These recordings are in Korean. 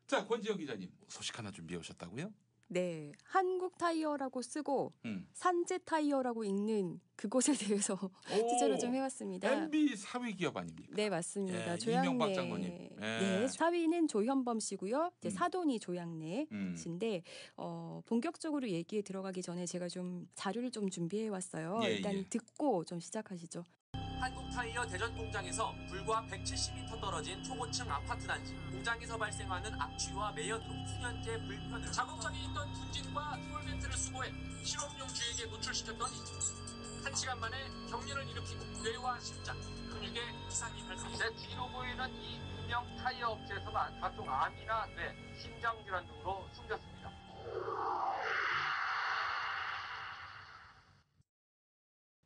자, 권지영 기자님 소식 하나 준비해 오셨다고요? 네, 한국 타이어라고 쓰고 산재 타이어라고 읽는 그곳에 대해서 취재를 좀 해왔습니다. MB 사위 기업 아닙니까? 네, 맞습니다. 예, 조양래. 이명박 장모님. 예. 네, 사위는 조현범 씨고요. 이제 사돈이 조양래 씨인데 본격적으로 얘기에 들어가기 전에 제가 좀 자료를 좀 준비해 왔어요. 예, 일단 예. 듣고 좀 시작하시죠. 한국타이어 대전 공장에서 불과 170m 떨어진 초고층 아파트 단지. 공장에서 발생하는 악취와 매연으로 수년째 불편을 작업장에 있던 분진과 솔벤트를 수거해 실험용 주액에 노출시켰더니 1시간 만에 경련을 일으키고 뇌와 심장, 근육에 이상이 발생했습니다. 제 뒤로 보이는 이 유명 타이어 업체에서만 각종 암이나 뇌, 심장 질환 등으로 숨졌습니다.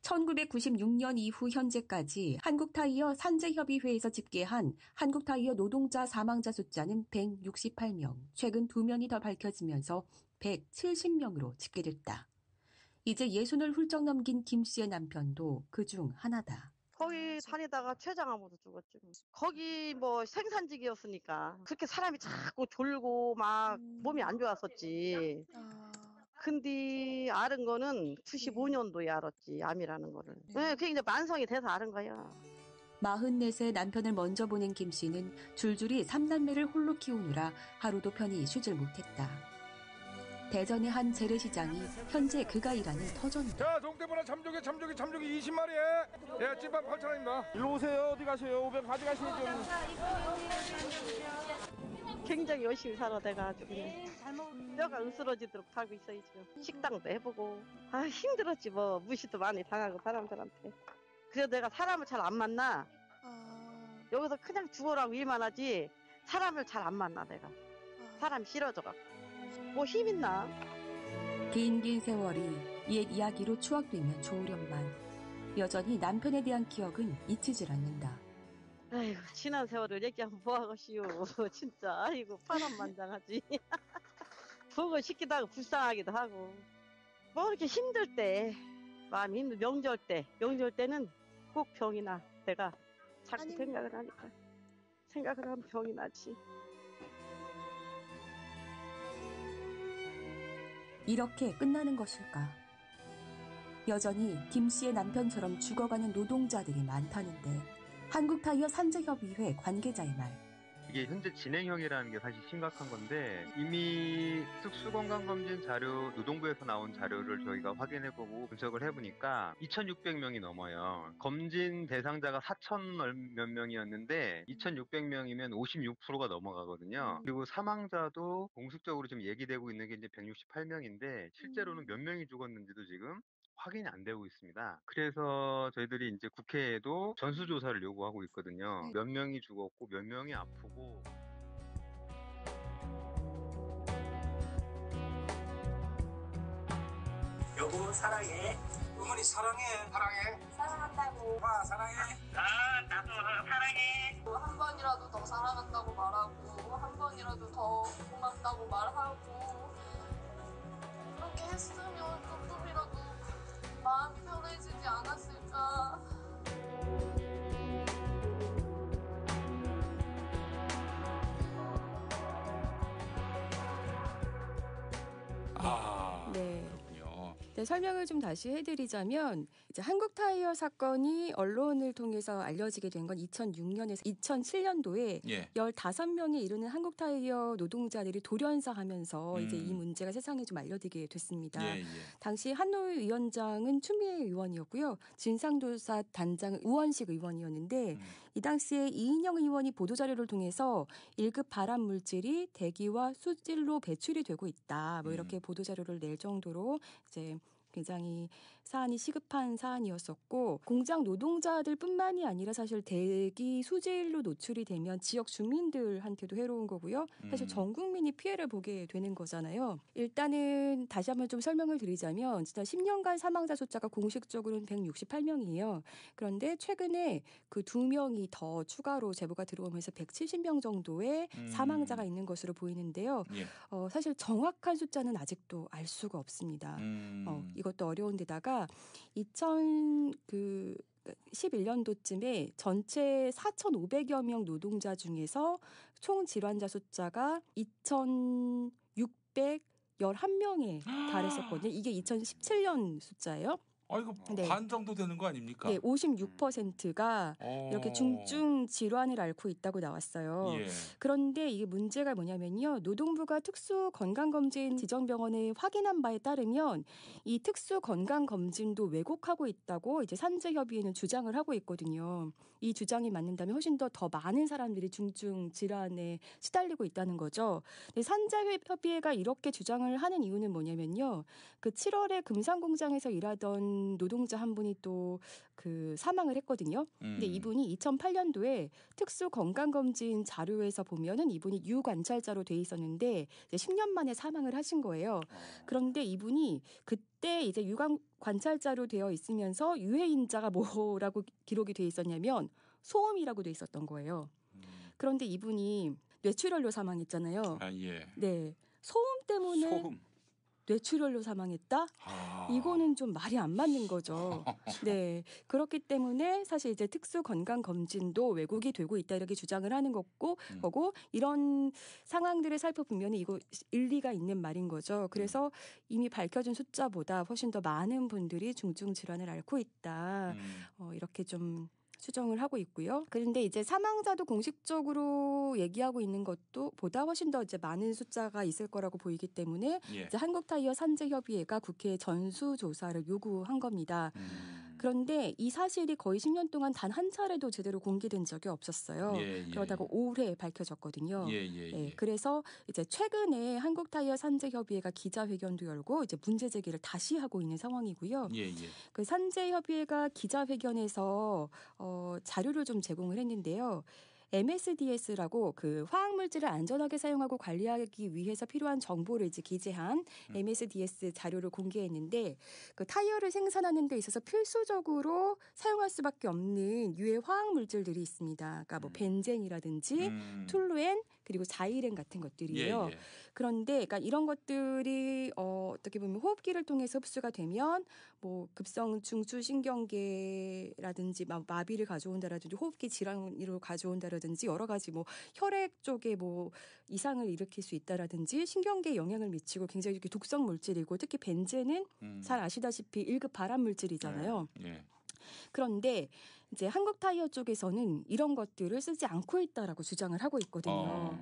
(1996년) 이후 현재까지 한국타이어 산재협의회에서 집계한 한국타이어 노동자 사망자 숫자는 168명, 최근 2명이 더 밝혀지면서 170명으로 집계됐다. 이제 60을 훌쩍 넘긴 김 씨의 남편도 그중 하나다. 거기 다니다가 췌장암으로 죽었지. 거기 뭐 생산직이었으니까 그렇게 사람이 자꾸 졸고 막 몸이 안 좋았었지. 근데 알은 거는 95년도에 알았지, 암이라는 거를. 네, 그게 이제 만성이 돼서 알은 거야. 44세 남편을 먼저 보낸 김 씨는 줄줄이 3남매를 홀로 키우느라 하루도 편히 쉬질 못했다. 대전의 한 재래시장이 현재 그가 일하는 터전이다. 자, 동대문화 참조기 20마리에 예, 찐밥 8,000원입니다. 일로 오세요. 어디 가세요? 500 가져가시죠. 굉장히 열심히 살아, 내가 아주 그냥. 뼈가 으스러지도록 살고 있어요, 지금. 식당도 해보고. 아, 힘들었지, 뭐. 무시도 많이 당하고, 사람들한테. 그래서 내가 사람을 잘 안 만나. 여기서 그냥 죽어라고 일만 하지, 사람을 잘 안 만나, 내가. 사람이 싫어져갖고. 뭐 힘 있나? 긴 세월이 옛 이야기로 추억되면 좋으련만 여전히 남편에 대한 기억은 잊히질 않는다. 아이고, 지난 세월을 얘기하면 뭐하겠시오. 진짜, 아이고, 파란만장하지. 보고 싶기도 하고, 불쌍하기도 하고. 뭐 이렇게 힘들 때, 마음이 힘들, 명절 때는 꼭 병이 나. 내가 자꾸 생각을 하니까. 생각을 하면 병이 나지. 이렇게 끝나는 것일까? 여전히 김 씨의 남편처럼 죽어가는 노동자들이 많다는데 한국타이어 산재협의회 관계자의 말. 이게 현재 진행형이라는 게 사실 심각한 건데 이미 특수건강검진 자료, 노동부에서 나온 자료를 저희가 확인해보고 분석을 해보니까 2,600명이 넘어요. 검진 대상자가 4,000 몇 명이었는데 2,600명이면 56%가 넘어가거든요. 그리고 사망자도 공식적으로 지금 얘기되고 있는 게 이제 168명인데 실제로는 몇 명이 죽었는지도 지금 확인이 안 되고 있습니다. 그래서 저희들이 이제 국회에도 전수조사를 요구하고 있거든요. 몇 명이 죽었고 몇 명이 아프고. 여보 사랑해. 어머니 사랑해. 사랑한다고. 엄마 사랑해. 나도 사랑해. 한 번이라도 더 사랑한다고 말하고 한 번이라도 더 고맙다고 말하고 그렇게 했으면 조금이라도 마음이 편해지지 않았을까. 네. 네, 설명을 좀 다시 해드리자면 이제 한국타이어 사건이 언론을 통해서 알려지게 된 건 2006년에서 2007년도에 15명에 이르는 한국타이어 노동자들이 돌연사하면서 이제 이 문제가 세상에 좀 알려지게 됐습니다. 당시 한노위 위원장은 추미애 의원이었고요. 진상조사 단장은 우원식 의원이었는데 이 당시에 이인영 의원이 보도자료를 통해서 1급 발암 물질이 대기와 수질로 배출이 되고 있다. 뭐 이렇게 보도자료를 낼 정도로 이제 굉장히 사안이 시급한 사안이었었고 공장 노동자들뿐만이 아니라 사실 대기 수질로 노출이 되면 지역 주민들한테도 해로운 거고요. 사실 전 국민이 피해를 보게 되는 거잖아요. 일단은 다시 한번 좀 설명을 드리자면 진짜 10년간 사망자 숫자가 공식적으로는 168명이에요. 그런데 최근에 그 2명이 더 추가로 제보가 들어오면서 170명 정도의 사망자가 있는 것으로 보이는데요. 사실 정확한 숫자는 아직도 알 수가 없습니다. 이것도 어려운 데다가 11년도쯤에 전체 4,500여 명 노동자 중에서 총 질환자 숫자가 2,611명에 달했었거든요. 이게 2017년 숫자예요. 이거 네. 반 정도 되는 거 아닙니까? 네, 56%가 이렇게 중증 질환을 앓고 있다고 나왔어요. 예. 그런데 이게 문제가 뭐냐면요. 노동부가 특수 건강검진 지정병원에 확인한 바에 따르면 이 특수 건강검진도 왜곡하고 있다고 이제 산재협의회는 주장을 하고 있거든요. 이 주장이 맞는다면 훨씬 더 많은 사람들이 중증 질환에 시달리고 있다는 거죠. 근데 산재협의회가 이렇게 주장을 하는 이유는 뭐냐면요. 그 7월에 금산공장에서 일하던 노동자 한 분이 또 그 사망을 했거든요. 근데 이분이 2008년도에 특수 건강검진 자료에서 보면은 이분이 유관찰자로 돼 있었는데 이제 10년 만에 사망을 하신 거예요. 그런데 이분이 그때 이제 유관찰자로 되어 있으면서 유해인자가 뭐라고 기록이 돼 있었냐면 소음이라고 돼 있었던 거예요. 그런데 이분이 뇌출혈로 사망했잖아요. 예. 네, 소음 때문에 뇌출혈로 사망했다? 이거는 좀 말이 안 맞는 거죠. 네, 그렇기 때문에 사실 이제 특수 건강 검진도 왜곡이 되고 있다 이렇게 주장을 하는 거고 이런 상황들을 살펴보면 이거 일리가 있는 말인 거죠. 그래서 이미 밝혀진 숫자보다 훨씬 더 많은 분들이 중증 질환을 앓고 있다. 이렇게 좀 추정을 하고 있고요. 그런데 이제 사망자도 공식적으로 얘기하고 있는 것도 보다 훨씬 더 이제 많은 숫자가 있을 거라고 보이기 때문에 이제 한국타이어 산재협의회가 국회에 전수조사를 요구한 겁니다. 그런데 이 사실이 거의 10년 동안 단 한 차례도 제대로 공개된 적이 없었어요. 그러다가 올해 밝혀졌거든요. 그래서 이제 최근에 한국타이어 산재협의회가 기자회견도 열고 이제 문제 제기를 다시 하고 있는 상황이고요. 그 산재협의회가 기자회견에서 자료를 좀 제공을 했는데요. MSDS라고 그 화학물질을 안전하게 사용하고 관리하기 위해서 필요한 정보를 이제 기재한 MSDS 자료를 공개했는데 그 타이어를 생산하는 데 있어서 필수적으로 사용할 수밖에 없는 유해 화학물질들이 있습니다. 그러니까 뭐 벤젠이라든지 툴루엔 그리고 자이렌 같은 것들이에요. 그런데 그러니까 이런 것들이 어떻게 보면 호흡기를 통해서 흡수가 되면 뭐 급성 중추신경계라든지 마비를 가져온다라든지 호흡기 질환으로 가져온다라든지 여러 가지 뭐 혈액 쪽에 뭐 이상을 일으킬 수 있다라든지 신경계에 영향을 미치고 굉장히 이렇게 독성 물질이고 특히 벤젠은 잘 아시다시피 1급 발암 물질이잖아요. 그런데 이제 한국타이어 쪽에서는 이런 것들을 쓰지 않고 있다라고 주장을 하고 있거든요.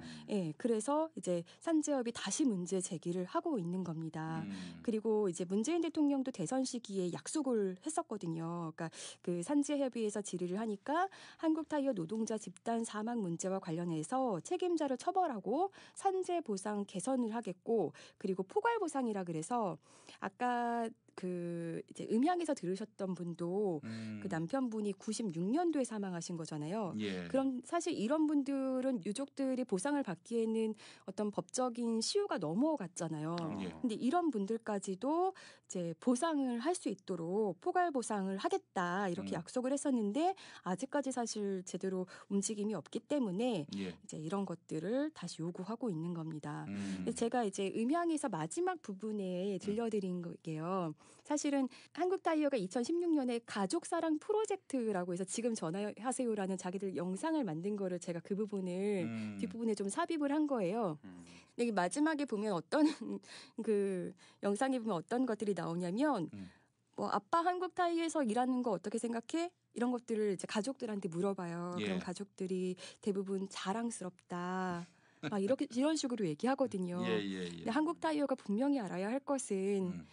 그래서 이제 산재협이 다시 문제 제기를 하고 있는 겁니다. 그리고 이제 문재인 대통령도 대선 시기에 약속을 했었거든요. 그러니까 그 산재협의회에서 질의를 하니까 한국타이어 노동자 집단 사망 문제와 관련해서 책임자를 처벌하고 산재 보상 개선을 하겠고 그리고 포괄 보상이라 그래서 아까 그 이제 음향에서 들으셨던 분도 그 남편분이 96년도에 사망하신 거잖아요. 그럼 사실 이런 분들은 유족들이 보상을 받기에는 어떤 법적인 시효가 넘어갔잖아요. 근데 이런 분들까지도 이제 보상을 할 수 있도록 포괄 보상을 하겠다 이렇게 약속을 했었는데 아직까지 사실 제대로 움직임이 없기 때문에 이제 이런 것들을 다시 요구하고 있는 겁니다. 근데 제가 이제 음향에서 마지막 부분에 들려드린 거게요. 사실은 한국타이어가 2016년에 가족사랑 프로젝트라고 해서 지금 전화하세요라는 자기들 영상을 만든 거를 제가 그 부분을 뒷부분에 좀 삽입을 한 거예요. 여기 마지막에 보면 어떤 그 영상에 보면 어떤 것들이 나오냐면 뭐 아빠 한국타이어에서 일하는 거 어떻게 생각해? 이런 것들을 이제 가족들한테 물어봐요. 그럼 가족들이 대부분 자랑스럽다. 이런 식으로 얘기하거든요. 근데 한국타이어가 분명히 알아야 할 것은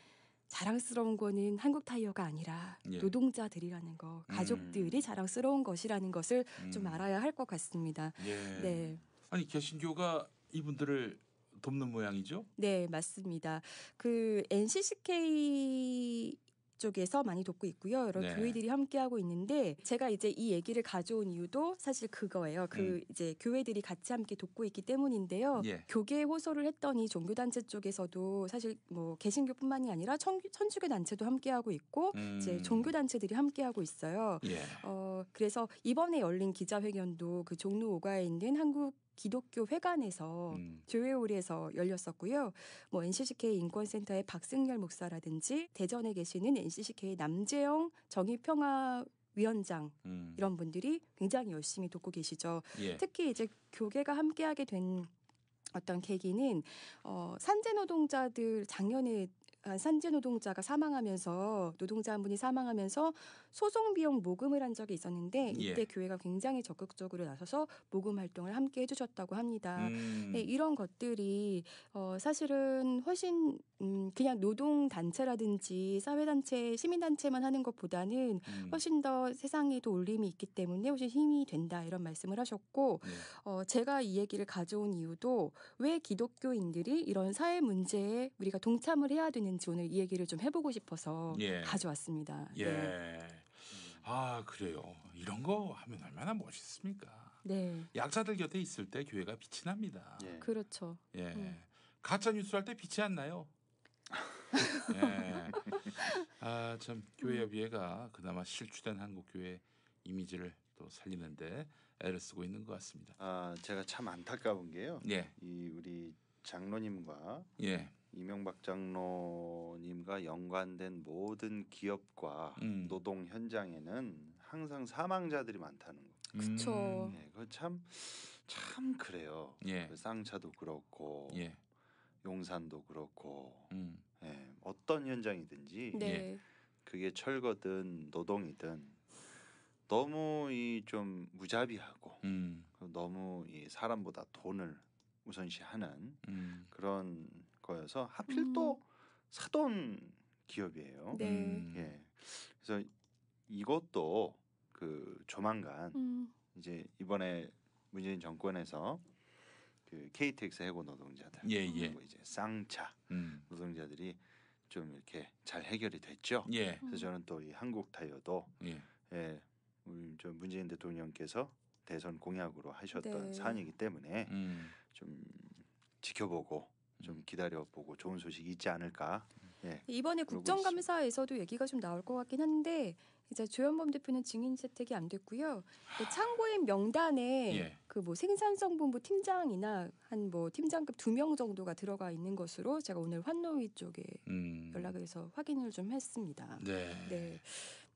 자랑스러운 거는 한국타이어가 아니라 노동자들이라는 거, 가족들이 자랑스러운 것이라는 것을 좀 알아야 할 것 같습니다. 네. 아니 개신교가 이분들을 돕는 모양이죠? 네, 맞습니다. 그 NCCK 쪽에서 많이 돕고 있고요. 여러 교회들이 함께하고 있는데 제가 이제 이 얘기를 가져온 이유도 사실 그거예요. 그 이제 교회들이 같이 함께 돕고 있기 때문인데요. 교계에 호소를 했더니 종교단체 쪽에서도 사실 뭐 개신교뿐만이 아니라 천주교 단체도 함께하고 있고 이제 종교단체들이 함께하고 있어요. 그래서 이번에 열린 기자회견도 그 종로 5가에 있는 한국 기독교 회관에서 교회홀에서 열렸었고요. 뭐 NCCK 인권센터의 박승열 목사라든지 대전에 계시는 NCCK 남재영 정의평화 위원장 이런 분들이 굉장히 열심히 돕고 계시죠. 예. 특히 이제 교계가 함께하게 된 어떤 계기는 산재 노동자들 작년에 산재 노동자가 사망하면서 노동자 한 분이 사망하면서 소송 비용 모금을 한 적이 있었는데 이때 예. 교회가 굉장히 적극적으로 나서서 모금 활동을 함께 해주셨다고 합니다. 네, 이런 것들이 사실은 훨씬 그냥 노동 단체라든지 사회단체, 시민단체만 하는 것보다는 훨씬 더 세상에도 울림이 있기 때문에 훨씬 힘이 된다 이런 말씀을 하셨고 제가 이 얘기를 가져온 이유도 왜 기독교인들이 이런 사회 문제에 우리가 동참을 해야 되는지 오늘 이 얘기를 좀 해보고 싶어서 가져왔습니다. 예. 네. 아 그래요. 이런 거 하면 얼마나 멋있습니까? 네. 약자들 곁에 있을 때 교회가 빛이 납니다. 예. 그렇죠. 예. 가짜 뉴스 할 때 빛이 안 나요. 예. 아 참 교회협의회가 그나마 실추된 한국 교회 이미지를 또 살리는데 애를 쓰고 있는 것 같습니다. 아 제가 참 안타까운 게요. 예. 이 우리 장로님과 예. 이명박 장로님과 연관된 모든 기업과 노동 현장에는 항상 사망자들이 많다는 거. 그렇죠. 네, 그거 참 그래요. 예. 그 쌍차도 그렇고 예. 용산도 그렇고 예, 어떤 현장이든지 네. 그게 철거든 노동이든 너무 이 좀 무자비하고 너무 이 사람보다 돈을 우선시하는 그런 거여서 하필 또 사돈 기업이에요. 네. 예. 그래서 이것도 그 조만간 이제 이번에 문재인 정권에서 그 KTX 해고 노동자들 그리고 이제 쌍차 노동자들이 좀 이렇게 잘 해결이 됐죠. 그래서 저는 또 이 한국 타이어도 예, 우리 저 문재인 대통령께서 대선 공약으로 하셨던 사안이기 때문에 좀 지켜보고 좀 기다려보고 좋은 소식이 있지 않을까. 예, 이번에 국정감사에서도 얘기가 좀 나올 것 같긴 한데 이제 조현범 대표는 증인 채택이 안 됐고요. 참고인 명단에 그 뭐 생산성본부 팀장이나 한 뭐 팀장급 2명 정도가 들어가 있는 것으로 제가 오늘 환노위 쪽에 연락을 해서 확인을 좀 했습니다. 네.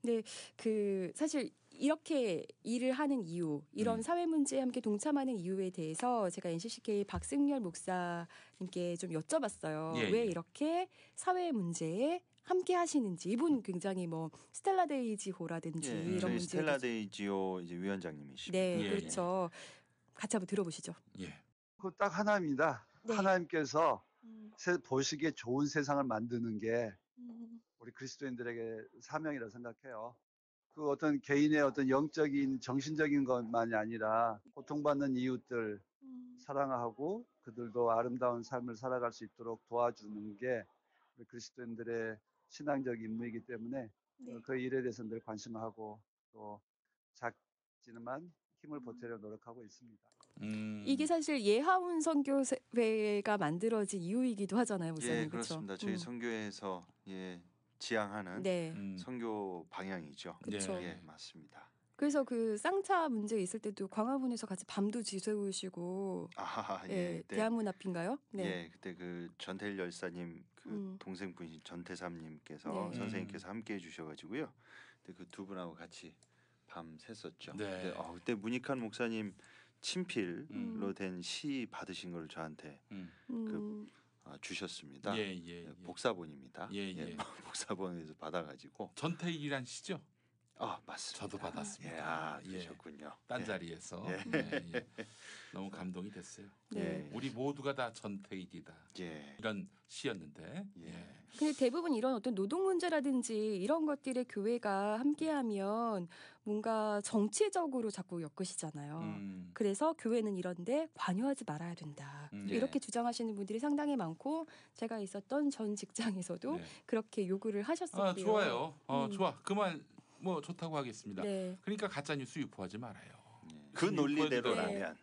근데 그 사실 이렇게 일을 하는 이유, 이런 사회 문제에 함께 동참하는 이유에 대해서 제가 NCCK 박승열 목사님께 좀 여쭤봤어요. 왜 이렇게 사회 문제에 함께 하시는지. 이분 굉장히 뭐 스텔라데이지호라든지 이런 문제 스텔라데이지호 이제 위원장님이시죠. 네, 그렇죠. 같이 한번 들어보시죠. 그 딱 하나입니다. 하나님께서 보시기에 좋은 세상을 만드는 게 우리 그리스도인들에게 사명이라 생각해요. 그 어떤 개인의 어떤 영적인 정신적인 것만이 아니라 고통받는 이웃들 사랑하고 그들도 아름다운 삶을 살아갈 수 있도록 도와주는 게 우리 그리스도인들의 신앙적 임무이기 때문에 그 일에 대해서 늘 관심하고 또 작지만 힘을 보태려 노력하고 있습니다. 이게 사실 예하운 선교회가 만들어진 이유이기도 하잖아요, 목사님. 예, 그렇습니다. 저희 선교회에서 지향하는 선교 방향이죠. 예, 맞습니다. 그래서 그 쌍차 문제 있을 때도 광화문에서 같이 밤도 지새우시고 대한문 앞인가요? 예, 그때 그 전태일 열사님 그 동생분이신 전태삼님께서 선생님께서 함께 해주셔가지고요. 그때 그 두 분하고 같이 밤 샜었죠. 그때 문익환 목사님 친필로 된 시 받으신 걸 저한테 주셨습니다. 복사본입니다. 복사본에서 받아가지고 전태일이란 시죠? 맞습니다. 저도 받았습니다. 그러셨군요. 딴 자리에서 너무 감동이 됐어요. 우리 모두가 다 전태일이다. 이런 시였는데. 근데 대부분 이런 어떤 노동 문제라든지 이런 것들에 교회가 함께하면 뭔가 정치적으로 자꾸 엮으시잖아요. 그래서 교회는 이런데 관여하지 말아야 된다. 이렇게 주장하시는 분들이 상당히 많고 제가 있었던 전 직장에서도 그렇게 요구를 하셨었대요. 좋아요. 좋아. 그 말 뭐 좋다고 하겠습니다. 그러니까 가짜 뉴스 유포하지 말아요. 그 논리대로라면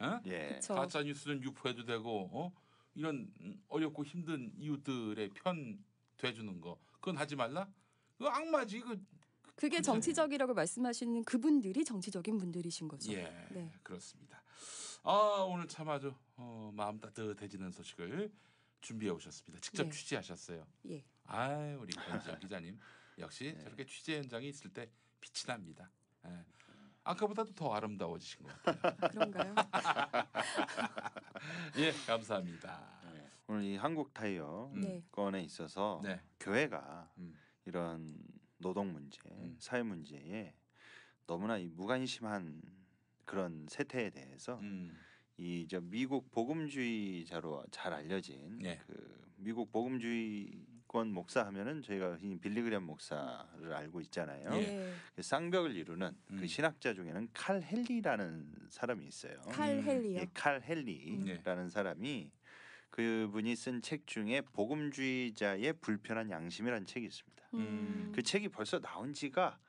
가짜 뉴스는 유포해도 되고 이런 어렵고 힘든 이웃들의 편 돼주는 거 그건 하지 말라? 그거 악마지. 그게 정치적이라고 말씀하시는 그분들이 정치적인 분들이신 거죠. 그렇습니다. 오늘 참 아주 마음 따뜻해지는 소식을 준비해 오셨습니다. 직접 취재하셨어요. 우리 권지영 기자님 역시 저렇게 취재 현장에 있을 때 빛이 납니다. 예. 아까보다도 더 아름다워지신 것 같아요. 그런가요? 예, 감사합니다. 네. 오늘 이 한국 타이어 건에 있어서 교회가 이런 노동 문제, 사회 문제에 너무나 이 무관심한 그런 세태에 대해서 이 저 미국 복음주의자로 잘 알려진 그 미국 복음주의권 목사 하면은 저희가 흔히 빌리그램 목사를 알고 있잖아요. 그 쌍벽을 이루는 그 신학자 중에는 칼 헨리라는 사람이 있어요. 칼 헨리요? 예, 칼 헨리라는 사람이 그분이 쓴 책 중에 복음주의자의 불편한 양심이라는 책이 있습니다. 그 책이 벌써 나온 지가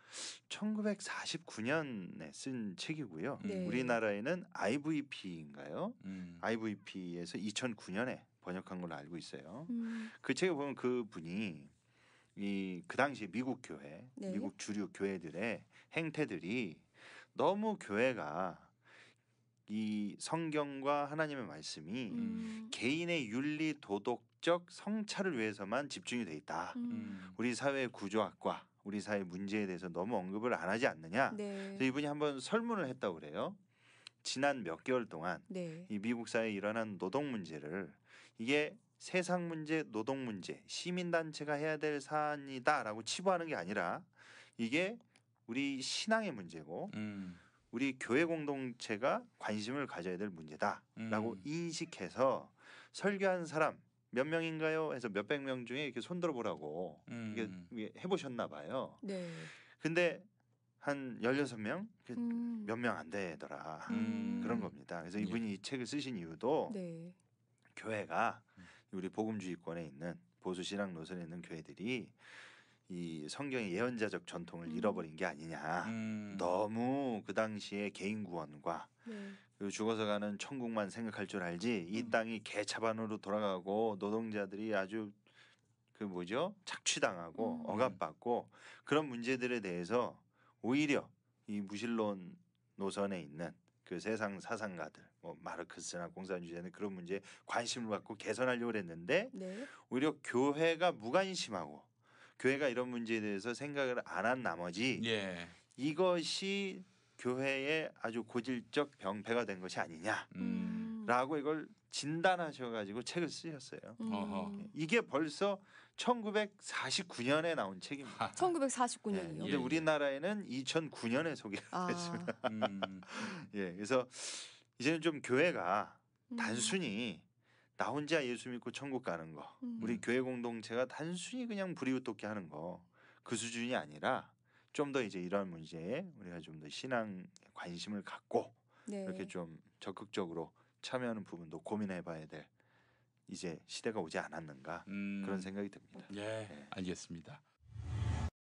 1949년에 쓴 책이고요. 우리나라에는 IVP인가요? IVP에서 2009년에 번역한 걸로 알고 있어요. 그 책에 보면 그 분이 그 당시 미국 교회, 미국 주류 교회들의 행태들이 너무 교회가 이 성경과 하나님의 말씀이 개인의 윤리 도덕적 성찰을 위해서만 집중이 돼 있다. 우리 사회의 구조학과 우리 사회 문제에 대해서 너무 언급을 안 하지 않느냐. 그래서 이분이 한번 설문을 했다고 그래요. 지난 몇 개월 동안 이 미국 사회에 일어난 노동 문제를 이게 세상 문제, 노동 문제, 시민단체가 해야 될 사안이다라고 치부하는 게 아니라 이게 우리 신앙의 문제고 우리 교회 공동체가 관심을 가져야 될 문제다라고 인식해서 설교한 사람 몇 명인가요? 해서 몇백 명 중에 이렇게 손들어 보라고 이게 해보셨나 봐요. 근데 한 16명? 몇 명 안 되더라. 그런 겁니다. 그래서 이분이 이 책을 쓰신 이유도 교회가 우리 복음주의권에 있는 보수 신앙 노선에 있는 교회들이 이 성경의 예언자적 전통을 잃어버린 게 아니냐. 너무 그 당시에 개인 구원과 죽어서 가는 천국만 생각할 줄 알지 이 땅이 개차반으로 돌아가고 노동자들이 아주 그 뭐죠? 착취당하고 억압받고 그런 문제들에 대해서 오히려 이 무신론 노선에 있는 그 세상 사상가들 뭐 마르크스나 공산주의자는 그런 문제에 관심을 갖고 개선하려고 했는데 오히려 교회가 무관심하고 교회가 이런 문제에 대해서 생각을 안 한 나머지 이것이 교회의 아주 고질적 병폐가 된 것이 아니냐라고 이걸 진단하셔가지고 책을 쓰셨어요. 이게 벌써 1949년에 나온 책입니다. 1949년이요? 근데 우리나라에는 2009년에 소개됐습니다. 예, 그래서 이제는 좀 교회가 단순히 나 혼자 예수 믿고 천국 가는 거, 우리 교회 공동체가 단순히 그냥 불이웃돕게 하는 거, 그 수준이 아니라 좀 더 이제 이런 문제에 우리가 좀 더 신앙에 관심을 갖고 이렇게 좀 적극적으로 참여하는 부분도 고민해봐야 될 이제 시대가 오지 않았는가 그런 생각이 듭니다. 예, 알겠습니다.